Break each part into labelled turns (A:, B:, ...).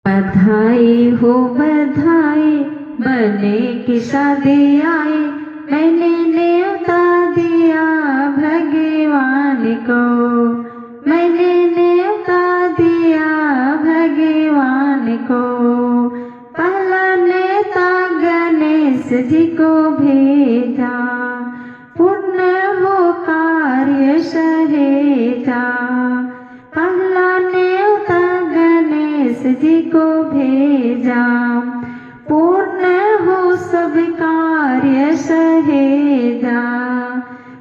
A: बधाई हो बधाई, बने की शादी आई, मैंने न्योता दिया भगवान को, मैंने न्योता दिया भगवान को। पहला नेता गणेश जी को भेजा, पूर्ण हो कार्य सहेजा। पहला न्योता गणेश जी को भेजा, पूर्ण हो सब कार्य सहेजा।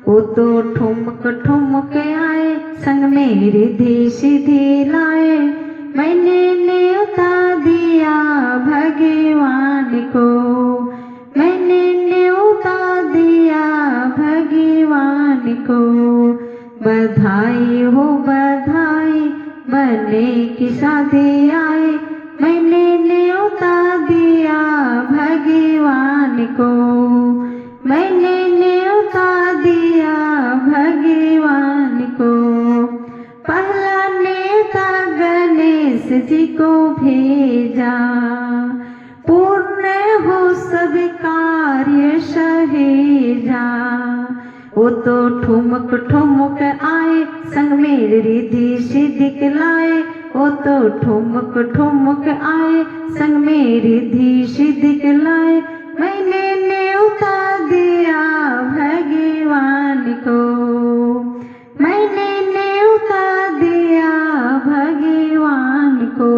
A: वो तो ठुमक ठुमक आए, संग में रिद्धि सिद्धि लाए, मैंने न्योता दिया भगवान को, मैंने न्योता दिया भगवान को। बधाई हो बधाई, बने की शादी आई, मैंने न्योता दिया भगवान को, मैंने न्योता दिया भगवान को। पहला नेता गणेश जी को भेजा, पूर्ण हो सब कार्य सहेजा। वो तो ठुमक ठुमक आए, संग में रिद्धि सिद्धि लाए, वो तो ठुमक ठुमक आए, संग में रिद्धि सिद्धि लाए, मैंने न्योता दिया भगवान को, मैंने न्योता दिया भगवान को।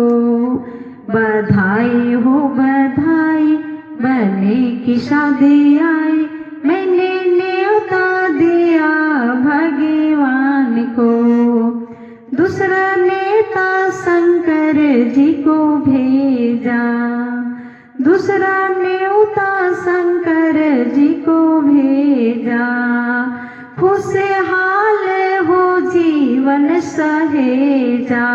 A: बधाई हो बधाई, बने की शादी आई, मैंने न्योता दिया भगवान को। दूसरा नेता शंकर जी को भेजा, दूसरा न्योता शंकर जी को भेजा। खुशहाल हो जीवन सहेजा।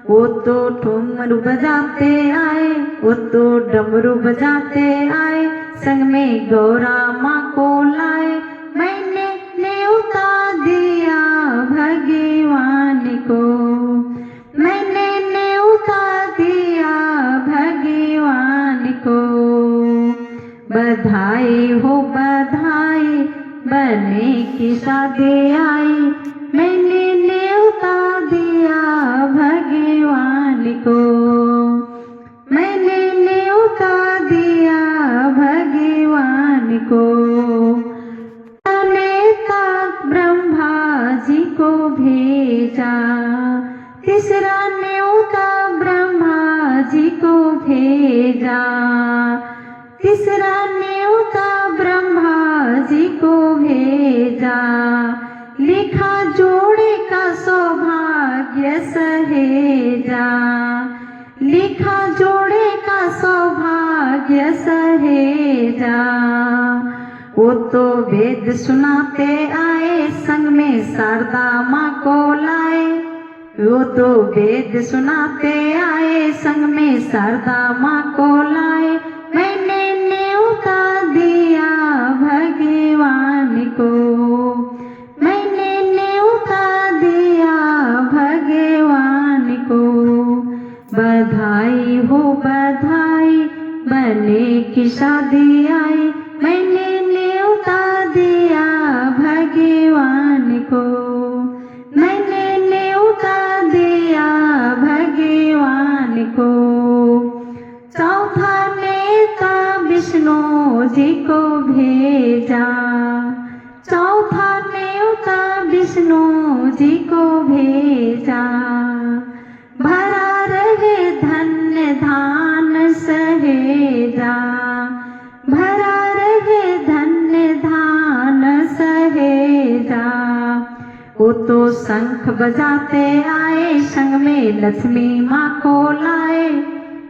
A: वो तो ठुमरू बजाते आए, वो तो डमरू बजाते आए, संग में गौरा माँ को लाए, मैंने न्योता दिया भगवान को, मैंने न्योता दिया भगवान को। बधाई हो बधाई, बने की शादी आई, मैंने न्योता दिया भगवान को, मैंने न्योता दिया भगवान को। नेता ब्रह्मा जी को भेजा, तीसरा न्योता ब्रह्मा जी को भेजा, तीसरा न्योता ब्रह्मा जी को भेजा। लिखा जोड़े का सौभाग्य सहेजा, लिखा जोड़े का सौभाग्य सहेजा। वो तो वेद सुनाते आए, संग में शारदा माँ को लाए, वो तो वेद सुनाते आए, संग में शारदा माँ को लाए, मैंने न्योता दिया भगवान को, मैंने न्योता दिया भगवान को। बधाई हो बधाई, बने की शादी आई, मैंने न्योता दिया भगवान को, मैंने न्योता दिया भगवान को। चौथा नेता विष्णु जी को भेजा, चौथा नेता विष्णु जी को भेजा। भरा रहे धन्य धान सहेजा, भरा रहे धन्य धान सहेजा। वो तो शंख बजाते आए, संग में लक्ष्मी माँ को लाए,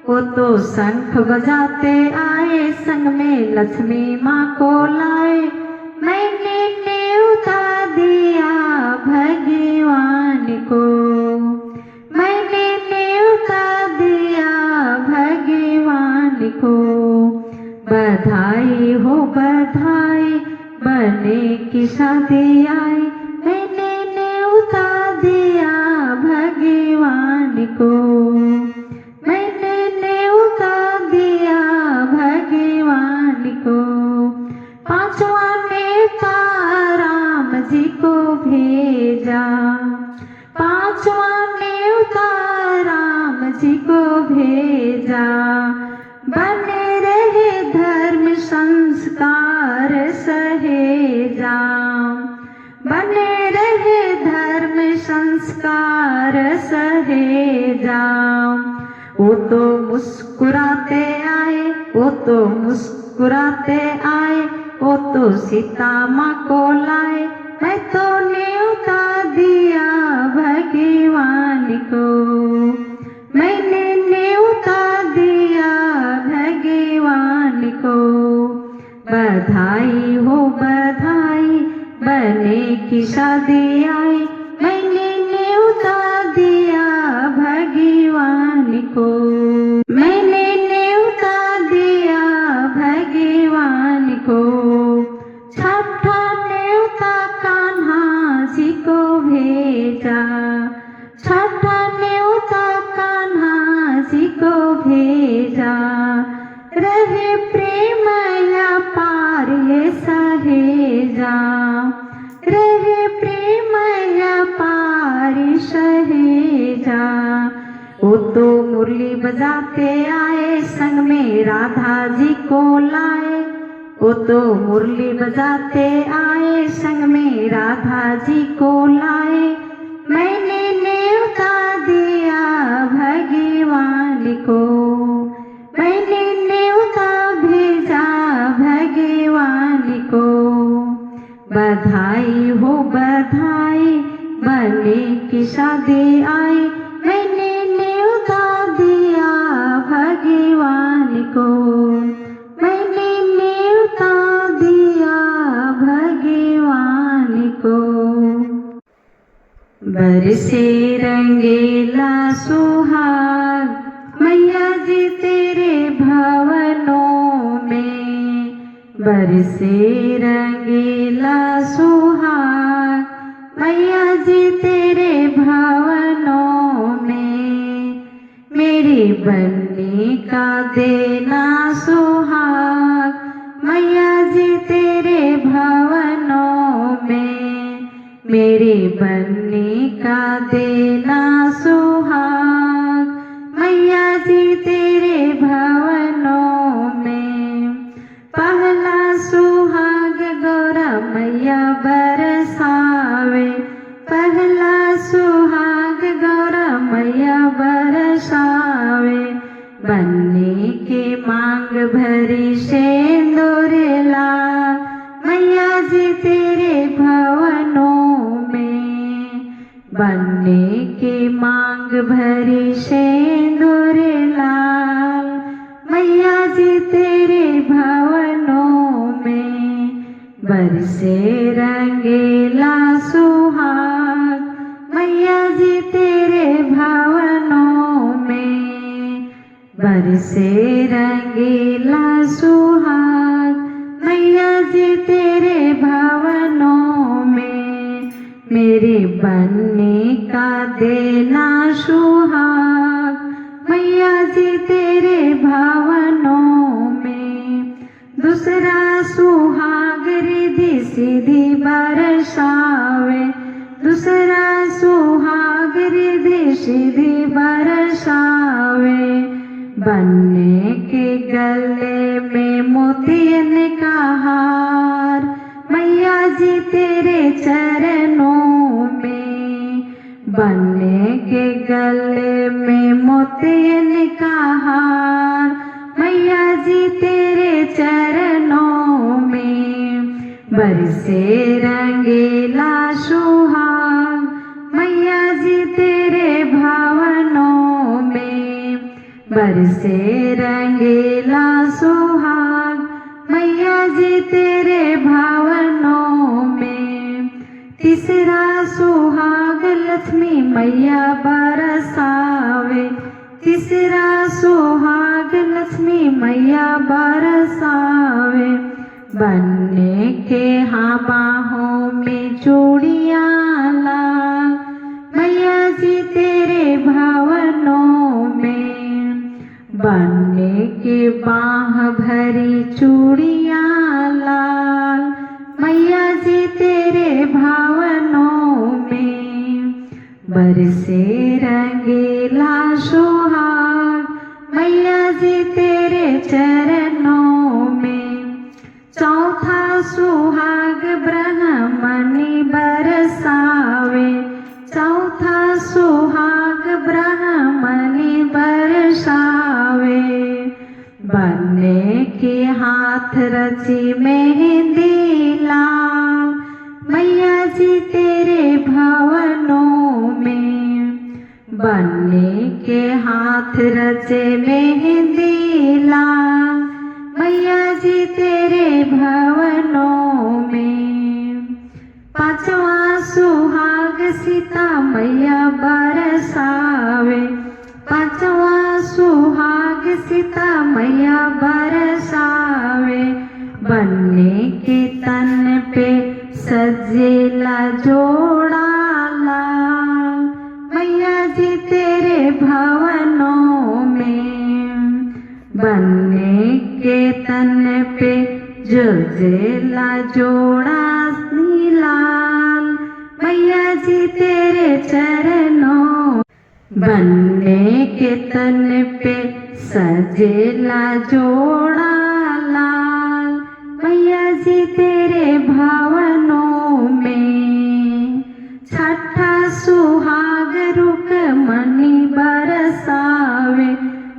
A: वो तो शंख बजाते आए, संग में लक्ष्मी माँ को लाए, मैंने न्योता दिया भगवान को, मैंने न्योता दिया भगवान को। बधाई हो बधाई, बने की शादी आई, मैंने न्योता दिया भगवान को, मैं जी को भेजा। बने रहे धर्म संस्कार सहेजा, बने रहे धर्म संस्कार सहेजा। वो तो मुस्कुराते आए, वो तो मुस्कुराते आए, वो तो सीता माँ को लाए। मैं तो न्योता दिया भगवान को, मैंने न्योता दिया भगवान को। बधाई हो बधाई, बने की शादी आई, मैंने न्योता दिया भगवान को, मैंने न्योता दिया भगवान को। छठा न्योता कान्हा जी को भेजा, छठा न्योता कान्हा जी को भेजा। रहे प्रेम या पार ये सहेजा, रहे प्रेम या पार सहेजा। वो तो मुरली बजाते आए, संग में राधा जी को लाए। वो तो मुरली बजाते आए, संग में राधा जी को लाए। मैंने न्योता दिया भगवान को, मैंने न्योता भेजा भगवान को। बधाई हो बधाई, बने की शादी आई, मैंने न्योता दिया भगवान को, मैंने न्योता दिया भगवान को। बरसे रंगीला सुहाग, मैया जी तेरे भवनों में। बरसे रंगीला सुहाग, मैया जी तेरे भवनों में। मेरी बन्नी का देना सुहाग, मैया जी तेरे भवनों में। मेरी बन्नी का देना सुहाग, मैया जी तेरे भवनों में। पहला सुहाग गौरा मैया बरसावे, पहला सुहाग गौरा मैया बरसावे। बन्नी के मांग भरी सिंदूर लाल, मैया जी तेरे भवनों में। बन्नी के मांग भरी सिंदूर लाल, मैया जी तेरे भवनों में। बरसे रंगीला सुहाग, मैया जी तेरे भवनों में। बरसे रंगीला सुहाग, मैया जी तेरे भवनों में। मेरी बन्नी का देना सुहाग, मैया जी तेरे भवनों में। दूसरा सुहाग रिद्धि सिद्धि बरसावे, दूसरा सुहाग रिद्धि सिद्धि बरसावे। बन्ने के गले में मोतियन का हार, मैया जी तेरे चरणों में। बन्ने के गले में मोतियन का हार, मैया जी तेरे चरणों में। बरसे रंगीला सुहाग, मैया जी तेरे भवनों में। बरसे रंगीला सुहाग, मैया जी तेरे भवनों में। तीसरा सुहाग लक्ष्मी मैया बरसावे, तीसरा सुहाग लक्ष्मी मैया बरसावे। बन्ने के हाँ बाहों में चूड़ियाँ लाल, मैया जी तेरे भवनों में। बन्ने के बाह भरी चूड़ियाँ लाल, मैया जी तेरे भवनों में। बरसे रंगीला सुहाग, बनने के हाथ रची मेहंदी लाल, मैया जी तेरे भवनों में। बनने के हाथ रचे मेहंदी लाल, मैया जी तेरे भवनों में। पांचवा सुहाग सीता मैया बरसावे, पांचवा सुहाग सीता मैया बरसावे। बनने के तन पे सजेला जोड़ा लाल, मैया जी तेरे भवनों में। बनने के तन पे जजेला जोड़ा लाल, मैया जी तेरे चरणों। बनने के तन पे सजेला जोड़ा लाल, मैया जी तेरे भवनों में। छठा सुहाग रुक्मणी बरसावे,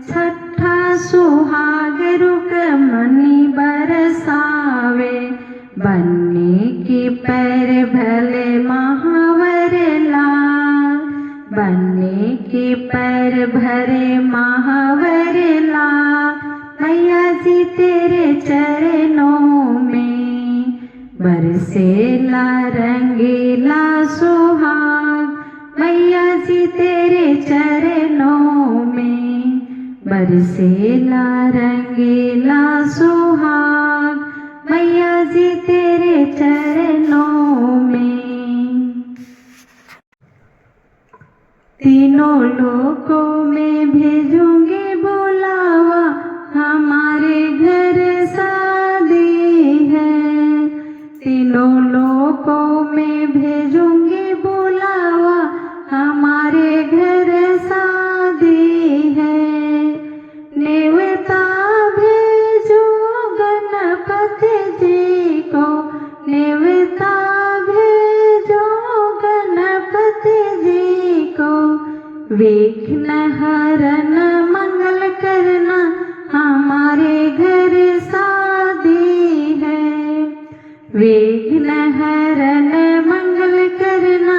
A: छठा सुहाग रुक्मणी बरसावे। बनने की पैर भले महावर लाल, बनने की पैर भरे महावर लाल, मैया जी तेरे चरणों में। बरसेला रंगीला सुहाग, मैया जी तेरे चरणों में। बरसेला रंगीला सुहाग, मैया जी तेरे चरणों में। तीनों लोकों में भेजूंगी बुलावा, हमारे घर शादी है। तीनों लोकों में भेजूंगी बुलावा, हमारे घर शादी है। नेवता भेजो गणपति जी को, नेवता भेजो गणपति जी को। विघ्न हरन मंगल करना, हमारे घर शादी है। विघ्न हरन मंगल करना,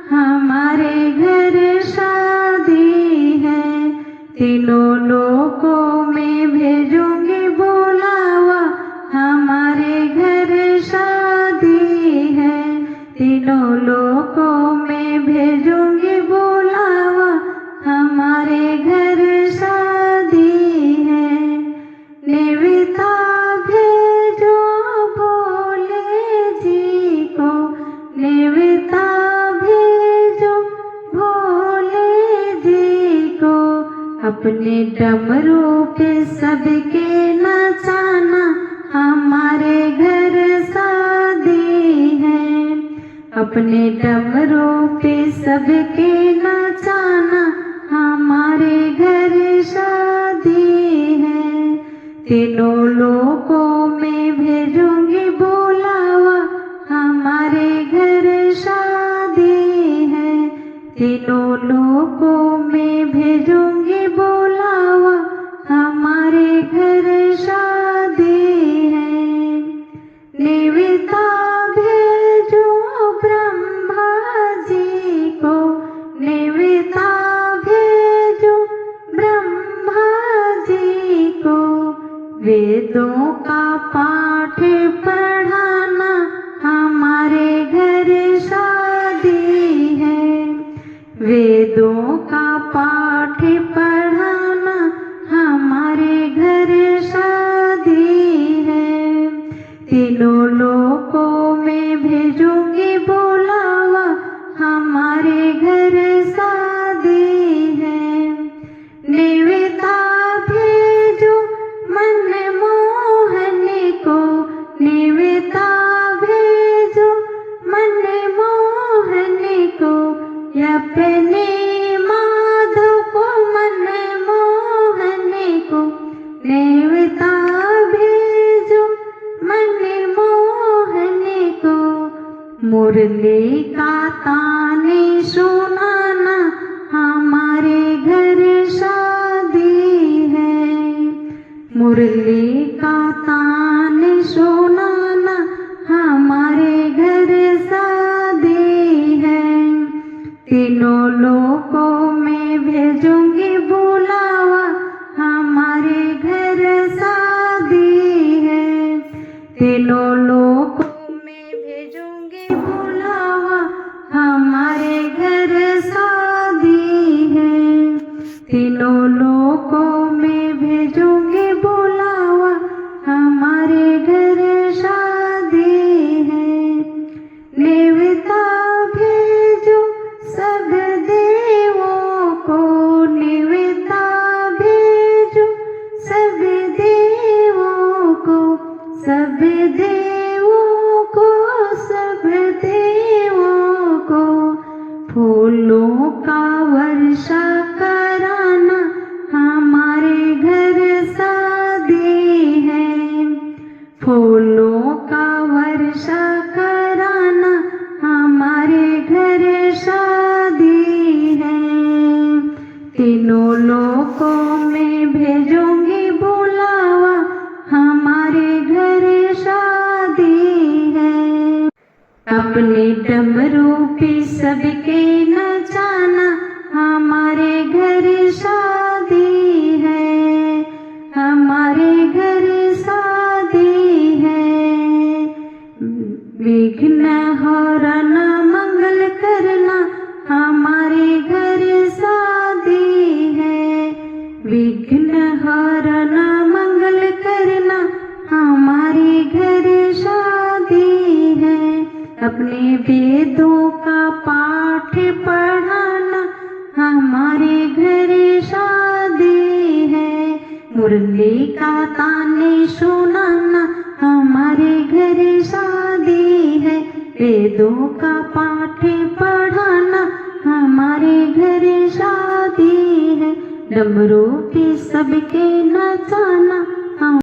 A: हमारे घर शादी है। तीनों लोकों में भेजूंगी बुलावा, हमारे घर शादी है। तीनों लोकों में भेजूंगी बुलावा, हमारे घर शादी है। नेवता भेजो भोले जी को, नेवता भेजो भोले जी को। अपने डमरू पे सबके नचाना, हमारे घर शादी है। अपने डमरू पे सबके नचाना, हमारे घर शादी है। तीनों लोकों में भेजूंगी बुलावा, हमारे घर शादी है। तीनों लोकों में भेजूंगी बुलावा, हमारे घर शादी है। नेवता भेजो ब्रह्मा जी को, नेवता भेजो ब्रह्मा जी को। वेदों का पाठ पढ़ाना, हमारे घर शादी है। वेदों का पाठ पढ़ाना, हमारे घर शादी है। तीनों लोकों में भेजूंगी बुलावा, हमारे घर शादी है। नेवता भेजो मनमोहन को, मुरली का तान सुनाना, हमारे घर शादी है। तीनों लोकों में भेजूंगी बुलावा, हमारे घर शादी है। तीनों लोकों में भेजूंगी बुलावा, हमारे घर शादी है। तीनों लोकों में भेजूंगी बुलावा, हमारे घर शादी है। नेवता भेजो सब देवों को, नेवता भेजो सब देवों को, सब देवों को, सब देवों को। फूलों का वर्षा कराना, हमारे घर शादी है। फूलों का वर्षा कराना, हमारे घर शादी है। तीनों लोकों में भेजूंगी बुलावा, हमारे घर शादी है। अपने डमरू पे सबके नचाना, हमारे घर शादी है। हमारे घर शादी है। विघ्न हरना मंगल करना, हमारे घर शादी है। विघ्न हरना मंगल करना, हमारे घर शादी है। अपने वेदों का पाठ पढ़ाना, हमारे घर शादी है। मुरली का ताने सुनाना, हमारे घर शादी है। वेदों का पाठ पढ़ाना, हमारे घर शादी है। डमरू पे सबके नचाना,